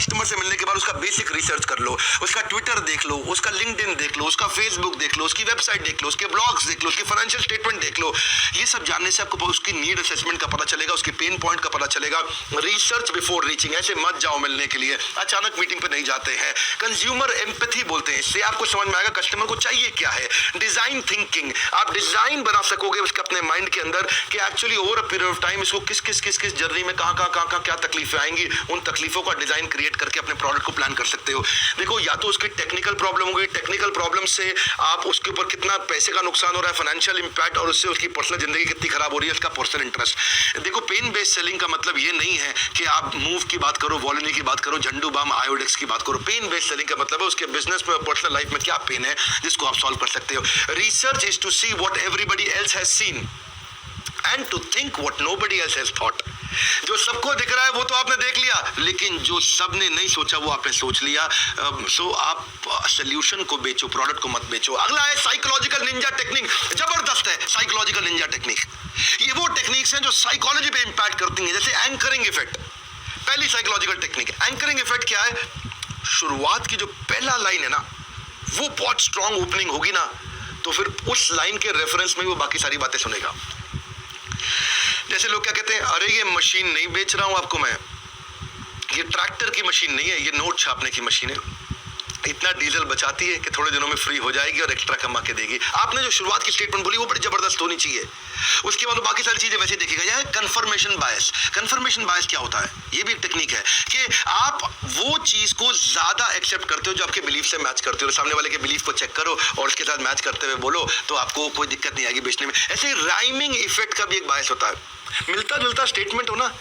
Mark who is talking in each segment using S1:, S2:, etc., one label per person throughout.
S1: Customer से मिलने के बाद उसका बेसिक रिसर्च कर लो, उसका ट्विटर देख लो, उसका लिंक्डइन देख लो, उसका फेसबुक देख लो, उसकी वेबसाइट देख लो, उसके ब्लॉग्स देख लो, उसके फाइनेंशियल स्टेटमेंट देख लो। ये सब जानने से आपको उसकी नीड असेसमेंट का पता चलेगा, उसके पेन पॉइंट का पता चलेगा। रिसर्च बिफोर रीचिंग, ऐसे मत जाओ मिलने के लिए, अचानक मीटिंग पे नहीं जाते हैं। कंज्यूमर एम्पैथी बोलते हैं, इससे आपको समझ में आएगा कस्टमर को चाहिए क्या है। डिजाइन थिंकिंग, आप डिजाइन बना सकोगे उसके अपने माइंड के अंदर कि actually over a period of time इसको किस किस जर्नी में कहां क्या तकलीफें आएंगी, उन तकलीफों का डिजाइन क्रिएट करके अपने प्रोडक्ट को प्लान कर सकते हो। देखो, या तो उसकी टेक्निकल प्रॉब्लम होगी, टेक्निकल प्रॉब्लम से आप उसके ऊपर कितना पैसे का नुकसान हो रहा है, फाइनेंशियल इंपैक्ट, और उससे उसकी पर्सनल जिंदगी कितनी खराब हो रही है, उसका पर्सनल इंटरेस्ट। देखो, पेन बेस्ड सेलिंग का मतलब ये नहीं है कि आप मूव की बात करो, वॉलिनी की बात करो, झंडू बाम आयोडेक्स की बात करो। पेन बेस्ड सेलिंग का मतलब है उसके बिजनेस में, पर्सनल लाइफ में क्या पेन है जिसको आप सॉल्व कर सकते हो। Research is to see what everybody else has seen and to think what nobody else has thought. जो सबको दिख रहा है वो तो आपने देख लिया, लेकिन जो सबने नहीं सोचा वो आपने सोच लिया। सो आप सोल्यूशन को बेचो, प्रोडक्ट को मत बेचो। अगला है साइकोलॉजिकल निंजा टेक्निक। जबरदस्त है साइकोलॉजिकल निंजा टेक्निक। ये वो टेक्निक्स हैं जो साइकोलॉजी पे इंपैक्ट करती हैं, जैसे एंकरिंग इफेक्ट। पहली साइकोलॉजिकल टेक्निक एंकरिंग इफेक्ट क्या है? शुरुआत की जो पहला लाइन है ना, वो बहुत स्ट्रॉन्ग ओपनिंग होगी ना, तो फिर उस लाइन के रेफरेंस में वो बाकी सारी बातें सुनेगा। जैसे लोग क्या कहते हैं, अरे ये मशीन नहीं बेच रहा हूं आपको मैं, ये ट्रैक्टर की मशीन नहीं है, ये नोट छापने की मशीन है, इतना डीजल बचाती है कि थोड़े दिनों में फ्री हो जाएगी और एक्स्ट्रा कमा के देगी। आपने जो शुरुआत की स्टेटमेंट बोली वो बड़ी जबरदस्त होनी चाहिए, उसके बाद बाकी सारी चीजें वैसे देखिएगा। यह कंफर्मेशन बायस। कंफर्मेशन बायस क्या होता है? ये भी एक टेक्निक है कि आप वो चीज को ज्यादा एक्सेप्ट करते हो जो आपके बिलीफ से मैच करते हो। सामने वाले के बिलीफ को चेक करो और उसके साथ मैच करते हुए बोलो, तो आपको कोई दिक्कत नहीं आएगी बेचने में। ऐसे ही राइमिंग इफेक्ट का भी एक बायस होता है। मिलता जुलता स्टेटमेंट हो ना,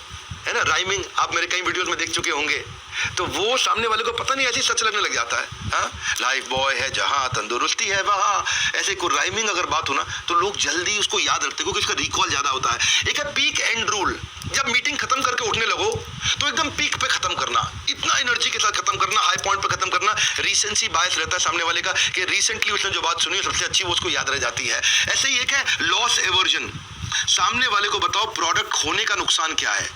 S1: है ना, राइमिंग, आप मेरे कई वीडियोस में देख चुके होंगे, तो वो सामने वाले को पता नहीं ऐसी सच लगने लग जाता है। हाँ, लाइफ बॉय है जहां, तंदुरुस्ती है वहां, ऐसे कोई राइमिंग अगर बात हो ना तो लोग जल्दी उसको याद रखते हैं क्योंकि उसका रिकॉल ज्यादा होता है। एक है पीक एंड रूल। जब मीटिंग खत्म करके उठने लगो तो एकदम पीक पे खत्म करना, इतना एनर्जी के साथ खत्म करना, हाई पॉइंट पे खत्म करना। रीसेंसी बायस रहता है सामने वाले का कि रिसेंटली उसने जो बात सुनी सबसे अच्छी, वो उसको याद रह जाती है। ऐसे ही एक है लॉस एवर्जन। सामने वाले को बताओ प्रोडक्ट खोने का नुकसान क्या है,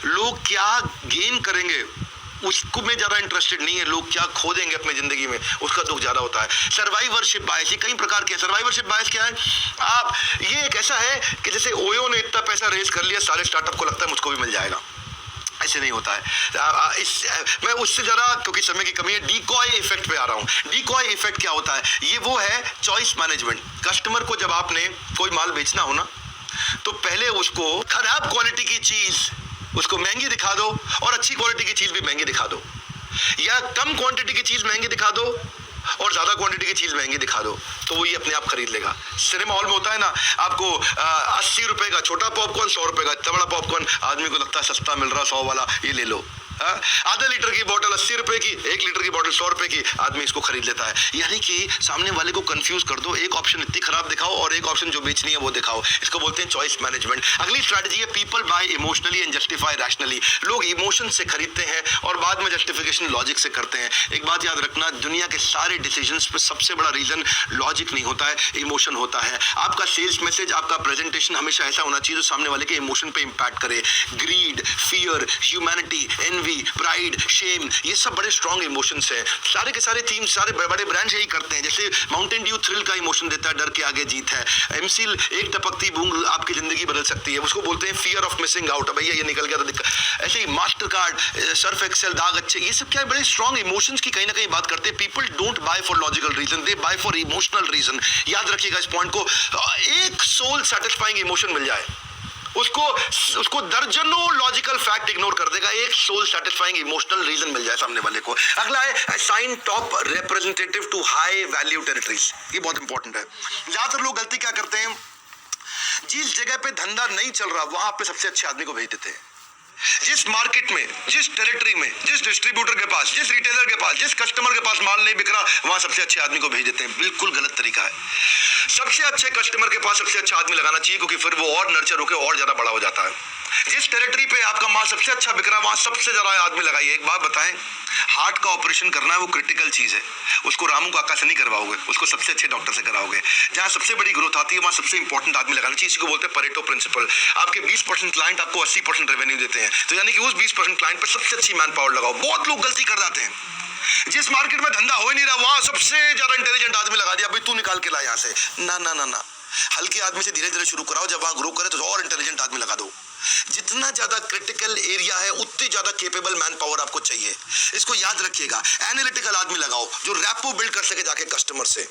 S1: लोग क्या गेन करेंगे उसको में ज्यादा इंटरेस्टेड नहीं है, लोग क्या खो देंगे अपनी जिंदगी में उसका दुख ज्यादा होता है। सर्वाइवरशिप बायस, ये कई प्रकार के। सर्वाइवरशिप बायस क्या है? आप, ये एक ऐसा है कि जैसे ओयो ने इतना पैसा रेज कर लिया, सारे स्टार्टअप को लगता है मुझको भी मिल जाएगा। ऐसे नहीं होता है। मैं उससे जरा, क्योंकि समय की कमी है, डीकॉय इफेक्ट पे आ रहा हूं। डीकॉय इफेक्ट क्या होता है? ये वो है चॉइस मैनेजमेंट। कस्टमर को जब आपने कोई माल बेचना हो ना, तो पहले उसको खराब क्वालिटी की चीज उसको महंगी दिखा दो और अच्छी क्वालिटी की चीज भी महंगी दिखा दो, या कम क्वांटिटी की चीज महंगी दिखा दो और ज्यादा क्वांटिटी की चीज महंगी दिखा दो, तो वो ये अपने आप खरीद लेगा। सिनेमा हॉल में होता है ना, आपको 80 रुपए का छोटा पॉपकॉर्न, 100 रुपए का इतना बड़ा पॉपकॉर्न, आदमी को लगता है सस्ता मिल रहा 100 वाला, ये ले लो। आधा लीटर की बोतल 80 रुपए की, 1 लीटर की बोतल 100 रुपए की, आदमी इसको खरीद लेता है। यानी कि सामने वाले को कंफ्यूज कर दो, एक ऑप्शन इतनी खराब दिखाओ और एक ऑप्शन जो बेचनी है वो दिखाओ। इसको बोलते हैं चॉइस मैनेजमेंट। अगली स्ट्रैटेजी है people buy emotionally and justify rationally. लोग इमोशन से खरीदते हैं और बाद में जस्टिफिकेशन लॉजिक से करते हैं। एक बात याद रखना, दुनिया के सारे डिसीजंस पे सबसे बड़ा रीजन लॉजिक नहीं होता है, इमोशन होता है। आपका सेल्स मैसेज, आपका प्रेजेंटेशन हमेशा ऐसा होना चाहिए जो सामने वाले के इमोशन पे इंपैक्ट करे। Greed, fear, humanity, envy, pride, shame, ये सब बड़े स्ट्रॉन्ग इमोशंस हैं। सारे के सारे थीम, सारे बड़े ब्रांड्स यही करते हैं। जैसे माउंटेन ड्यू थ्रिल का इमोशन देता है, डर के आगे जीत है। एमसील, एक टपकती बूंद आपकी जिंदगी बदल सकती है, उसको बोलते हैं फियर ऑफ मिसिंग आउट। भैया ये निकल गया तो दिक्कत। ऐसे ही मास्टर कार्ड, सर्फ एक्सेल, दाग अच्छे, ये सब क्या है, बड़े स्ट्रॉन्ग इमोशंस की कहीं ना कहीं बात करते हैं। People don't buy for logical reason, they buy for emotional reason. याद रखिएगा इस पॉइंट को। एक सोल सेटिस्फाइंग इमोशन मिल जाए, उसको दर्जनों लॉजिकल फैक्ट इग्नोर कर देगा, एक सोल सेटिस्फाइंग इमोशनल रीजन मिल जाए सामने वाले को। अगला है assign top representative to high value territories. ये बहुत इंपॉर्टेंट है। ज्यादातर लोग गलती क्या करते हैं, जिस जगह पे धंधा नहीं चल रहा वहां पे सबसे अच्छे आदमी को भेज देते हैं। जिस मार्केट में, जिस टेरिटरी में, जिस डिस्ट्रीब्यूटर के पास, जिस रिटेलर के पास, जिस कस्टमर के पास माल नहीं बिक रहा, वहां सबसे अच्छे आदमी को भेज देते हैं। बिल्कुल गलत तरीका है। सबसे अच्छे कस्टमर के पास सबसे अच्छा आदमी लगाना चाहिए, क्योंकि फिर वो और नर्चर होकर और ज्यादा बड़ा हो जाता है। जिस टेरिटरी पे आपका माल सबसे अच्छा बिक रहा है वहां सबसे ज्यादा आदमी लगाइए। एक बात बताएं, हार्ट का ऑपरेशन करना है वो क्रिटिकल चीज है, उसको रामू काका से नहीं करवाओगे, उसको सबसे अच्छे डॉक्टर से कराओगे। जहां सबसे बड़ी ग्रोथ आती है वहां सबसे इंपॉर्टेंट आदमी लगाना चाहिए। इसको बोलते हैं परेटो प्रिंसिपल। आपके 20% क्लाइंट आपको 80% रेवेन्यू देते हैं। तो यानी कि उस 20% क्लाइंट पर सबसे अच्छी मैन पावर लगाओ। बहुत लोग गलती कर जाते हैं, जिस मार्केट में धंधा हो ही नहीं रहा वहां सबसे ज्यादा इंटेलिजेंट आदमी लगा दिया, भाई तू निकाल के ला यहां से। ना ना ना ना, हल्के आदमी से धीरे धीरे शुरू कराओ, जब वहां ग्रो करे तो और इंटेलिजेंट आदमी लगा दो। जितना ज्यादा क्रिटिकल एरिया है उतनी ज्यादा केपेबल मैन पावर आपको चाहिए, इसको याद रखिएगा। एनालिटिकल आदमी लगाओ जो रैपो बिल्ड कर सके जाके कस्टमर से।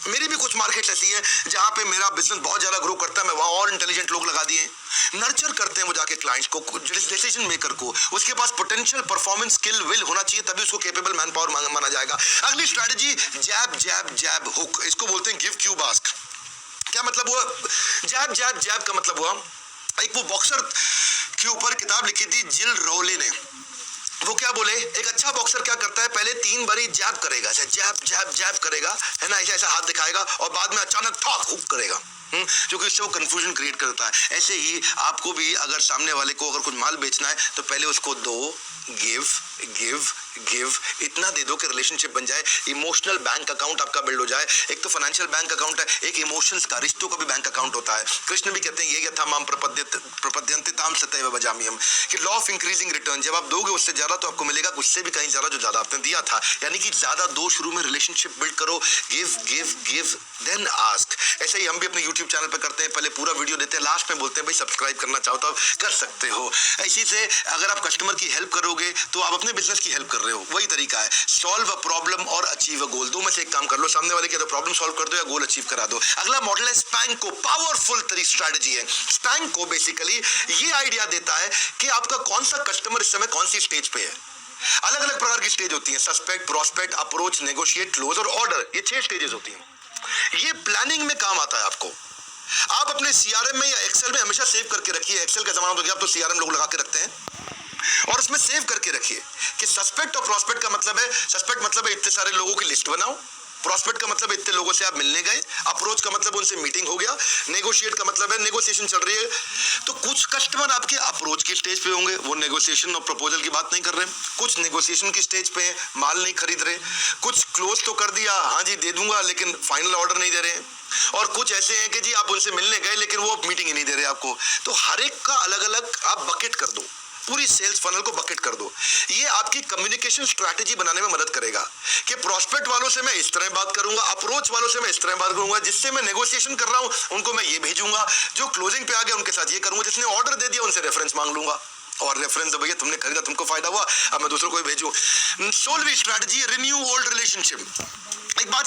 S1: मेरी भी कुछ मार्केट ऐसी है जहां पे मेरा बिजनेस बहुत ज्यादा ग्रो करता है, मैं वहां और इंटेलिजेंट लोग लगा दिए, नर्चर करते हैं वो जाके क्लाइंट्स को, डिसीजन मेकर को। उसके पास पोटेंशियल परफॉर्मेंस स्किल विल होना चाहिए, तभी उसको केपेबल मैन पावर माना जाएगा। अगली स्ट्रेटजी जैब जैब जैब हुक, इसको बोलते हैं गिव क्यूब आस्क। क्या मतलब हुआ जैब जैब जैब का? मतलब हुआ एक वो बॉक्सर के ऊपर किताब लिखी थी जिल रोले ने। वो क्या बोले, एक अच्छा बॉक्सर क्या करता है, पहले 3 बारी जैब करेगा, ऐसे जैब जैब जैब करेगा, है ना, ऐसा ऐसा हाथ दिखाएगा और बाद में अचानक ठॉक हुक करेगा, जो कि उससे वो कंफ्यूजन क्रिएट करता है। ऐसे ही आपको भी अगर सामने वाले को अगर कुछ माल बेचना है तो पहले उसको दो, गिव गिव गिव, इतना दे दो कि रिलेशनशिप बन जाए, इमोशनल बैंक अकाउंट आपका बिल्ड हो जाए। एक तो फाइनेंशियल बैंक अकाउंट है, एक इमोशंस का, रिश्तों का भी बैंक अकाउंट होता है। कृष्ण भी कहते हैं ये यथामाम प्रपद्यन्ते ताम सतैव भजाम्यहम्, कि लॉ ऑफ इंक्रीजिंग रिटर्न, जब आप दोगे उससे ज्यादा तो आपको मिलेगा, उससे भी कहीं ज्यादा जो ज्यादा आपने दिया था। यानी कि ज्यादा दो, शुरू में रिलेशनशिप बिल्ड करो, give give give then ask. ऐसे ही हम भी अपने यूट्यूब चैनल पर करते हैं, पहले पूरा वीडियो देते हैं, लास्ट में बोलते हैं भाई सब्सक्राइब करना चाहो तो आप कर सकते हो। इसी से अगर आप कस्टमर की हेल्प करोगे तो आप अपने बिजनेस की हेल्प कर रहे हो, वही तरीका है। सॉल्व अ प्रॉब्लम और अचीव अ गोल, दो में से एक काम कर लो, सामने वाले की तो प्रॉब्लम सॉल्व कर दो या गोल अचीव करा दो। अगला मॉडल है स्पैंको, पावरफुल स्ट्रैटेजी है। स्पैंको बेसिकली ये आइडिया देता है कि आपका कौन सा कस्टमर इस समय कौन सी स्टेज पे है। अलग अलग प्रकार की स्टेज होती है, suspect, prospect, approach, negotiate, close और ऑर्डर, ये 6 स्टेजेस होती हैं। ये प्लानिंग में काम आता है आपको। आप अपने सीआरएम में या एक्सेल में हमेशा सेव करके रखिए, एक्सेल का जमाना हो गया, आप तो सीआरएम लोग लगा के रखते हैं, और उसमें सेव करके रखिए कि सस्पेक्ट और प्रोस्पेक्ट का मतलब है, सस्पेक्ट मतलब है इतने सारे लोगों की लिस्ट बनाओ, प्रोस्पेक्ट का मतलब इतने लोगों से आप मिलने गए, अप्रोच का मतलब उनसे मीटिंग हो गया, नेगोशिएट का मतलब है नेगोशिएशन चल रही है। तो कुछ कस्टमर आपके अप्रोच की स्टेज पे होंगे, वो नेगोशिएशन और प्रपोजल की बात नहीं कर रहे, कुछ नेगोशिएशन की स्टेज पे हैं, माल नहीं खरीद रहे, कुछ क्लोज तो कर दिया, हाँ जी दे दूंगा, लेकिन फाइनल ऑर्डर नहीं दे रहे हैं, और कुछ ऐसे हैं कि जी आप उनसे मिलने गए लेकिन वो मीटिंग ही नहीं दे रहे आपको। तो हर एक का अलग अलग आप बकेट कर दो, पूरी सेल्स फनल को बकेट कर दो। ये आपकी कम्युनिकेशन स्ट्रैटेजी बनाने में मदद करेगा कि प्रोस्पेक्ट वालों से मैं इस तरह बात करूंगा, अप्रोच वालों से मैं इस तरह बात करूंगा, जिससे मैं नेगोशिएशन कर रहा हूं उनको मैं ये भेजूंगा, जो क्लोजिंग पे आ गया उनके साथ ये करूंगा, जिसने ऑर्डर दे दिया उनसे रेफरेंस मांग लूंगा, और रेफरेंस दो भैया तुमने खरीदा, तुमको फायदा हुआ, अब मैं दूसरों को भी भेजूं। 16वीं स्ट्रैटेजी, रिन्यू ओल्ड रिलेशनशिप। एक बात